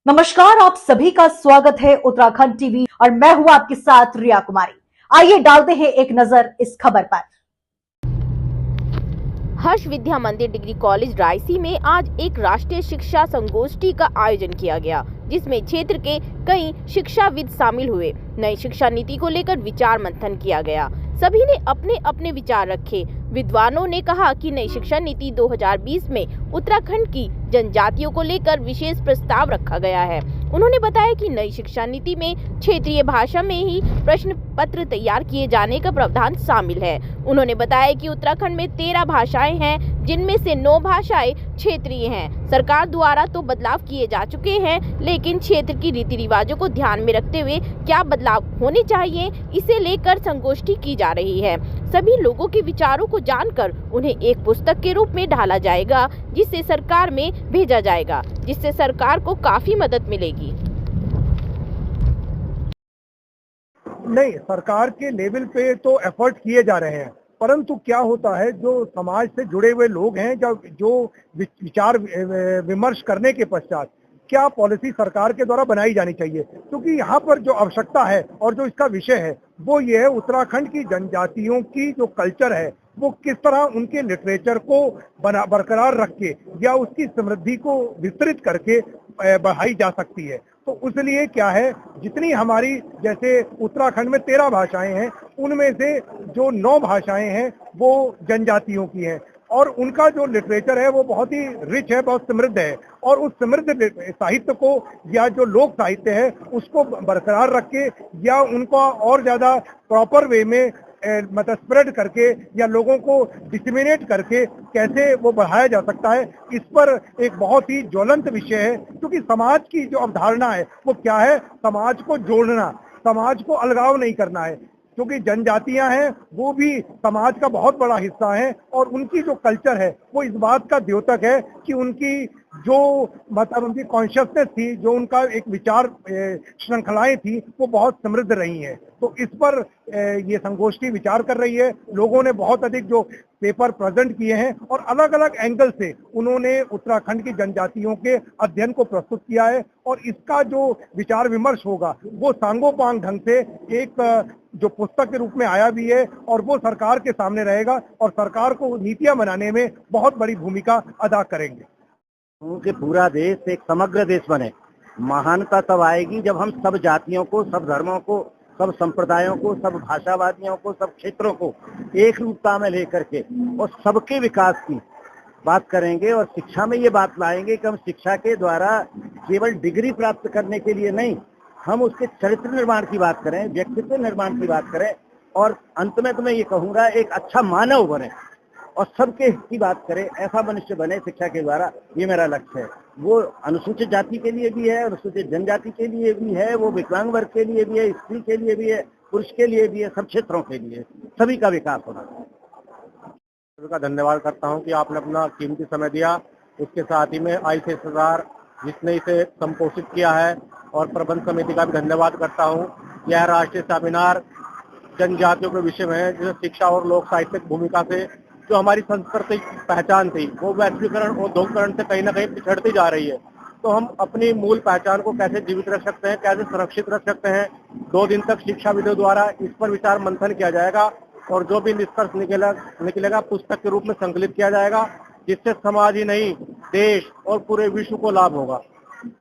नमस्कार, आप सभी का स्वागत है उत्तराखंड टीवी और मैं हूं आपके साथ रिया कुमारी। आइए डालते हैं एक नजर इस खबर पर। हर्ष विद्या मंदिर डिग्री कॉलेज रायसी में आज एक राष्ट्रीय शिक्षा संगोष्ठी का आयोजन किया गया, जिसमें क्षेत्र के कई शिक्षाविद शामिल हुए। नई शिक्षा नीति को लेकर विचार मंथन किया गया। सभी ने अपने अपने विचार रखे। विद्वानों ने कहा कि नई शिक्षा नीति 2020 में उत्तराखंड की जनजातियों को लेकर विशेष प्रस्ताव रखा गया है। उन्होंने बताया कि नई शिक्षा नीति में क्षेत्रीय भाषा में ही प्रश्न पत्र तैयार किए जाने का प्रावधान शामिल है। उन्होंने बताया कि उत्तराखंड में 13 भाषाएं हैं, जिनमें से 9 भाषाएं क्षेत्रीय हैं। सरकार द्वारा तो बदलाव किए जा चुके हैं, लेकिन क्षेत्र की रीति रिवाजों को ध्यान में रखते हुए क्या बदलाव होने चाहिए, इसे लेकर संगोष्ठी की जा रही है। सभी लोगों के विचारों को जानकर उन्हें एक पुस्तक के रूप में ढाला जाएगा, जिसे सरकार में भेजा जाएगा, जिससे सरकार को काफी मदद मिलेगी। नहीं, सरकार के लेवल पे तो एफर्ट किए जा रहे हैं, परंतु क्या होता है, जो समाज से जुड़े हुए लोग हैं, जो विचार विमर्श करने के पश्चात क्या पॉलिसी सरकार के द्वारा बनाई जानी चाहिए, क्योंकि यहाँ पर जो आवश्यकता है और जो इसका विषय है वो ये है, उत्तराखंड की जनजातियों की जो कल्चर है वो किस तरह उनके लिटरेचर को बरकरार रख के या उसकी समृद्धि को विस्तृत करके बढ़ाई जा सकती है। तो इसलिए क्या है, जितनी हमारी जैसे उत्तराखंड में 13 भाषाएं हैं, उनमें से जो 9 भाषाएं हैं वो जनजातियों की हैं और उनका जो लिटरेचर है वो बहुत ही रिच है, बहुत समृद्ध है। और उस समृद्ध साहित्य को या जो लोक साहित्य है उसको बरकरार रख के या उनको और ज्यादा प्रॉपर वे में मतलब स्प्रेड करके या लोगों को डिसमिनेट करके कैसे वो बढ़ाया जा सकता है, इस पर एक बहुत ही ज्वलंत विषय है। क्योंकि समाज की जो अवधारणा है वो क्या है, समाज को जोड़ना, समाज को अलगाव नहीं करना है। क्योंकि जनजातियां हैं वो भी समाज का बहुत बड़ा हिस्सा है और उनकी जो कल्चर है वो इस बात का द्योतक है कि उनकी जो मतलब उनकी कॉन्शियसनेस थी, जो उनका एक विचार श्रृंखलाएं थी, वो बहुत समृद्ध रही हैं। तो इस पर ये संगोष्ठी विचार कर रही है। लोगों ने बहुत अधिक जो पेपर प्रेजेंट किए हैं और अलग अलग एंगल से उन्होंने उत्तराखंड की जनजातियों के अध्ययन को प्रस्तुत किया है और इसका जो विचार विमर्श होगा वो सांगोपांग ढंग से एक जो पुस्तक के रूप में आया भी है और वो सरकार के सामने रहेगा और सरकार को नीतियां बनाने में बहुत बड़ी भूमिका अदा करेंगे। कि पूरा देश एक समग्र देश बने। महानता तब आएगी जब हम सब जातियों को, सब धर्मों को, सब संप्रदायों को, सब भाषावादियों को, सब क्षेत्रों को एक रूपता में लेकर के और सबके विकास की बात करेंगे और शिक्षा में ये बात लाएंगे कि हम शिक्षा के द्वारा केवल डिग्री प्राप्त करने के लिए नहीं, हम उसके चरित्र निर्माण की बात करें, व्यक्तित्व निर्माण की बात करें और अंत में तो मैं ये कहूँगा एक अच्छा मानव बने और सबके हित की बात करें, ऐसा मनुष्य बने शिक्षा के द्वारा। ये मेरा लक्ष्य है। वो अनुसूचित जाति के लिए भी है, अनुसूचित जनजाति के लिए भी है, वो विकलांग वर्ग के लिए भी है, स्त्री के लिए भी है, पुरुष के लिए भी है, सब क्षेत्रों के लिए सभी का विकास होना चाहिए। का धन्यवाद करता हूं कि आपने अपना कीमती समय दिया। उसके साथ ही में ICSR जिसने इसे संपोषित किया है और प्रबंध समिति का भी धन्यवाद करता हूं। यह राष्ट्रीय सेमिनार जनजातियों के विषय में है, जिसे शिक्षा और लोक साहित्यिक भूमिका से जो हमारी सांस्कृतिक पहचान थी वो वैश्वीकरण और औद्योगिकरण से कहीं ना कहीं पिछड़ती जा रही है। तो हम अपनी मूल पहचान को कैसे जीवित रख सकते हैं, कैसे सुरक्षित रख सकते हैं, 2 दिन तक शिक्षाविदों द्वारा इस पर विचार मंथन किया जाएगा और जो भी निष्कर्ष निकलेगा पुस्तक के रूप में संकलित किया जाएगा, जिससे समाज ही नहीं देश और पूरे विश्व को लाभ होगा।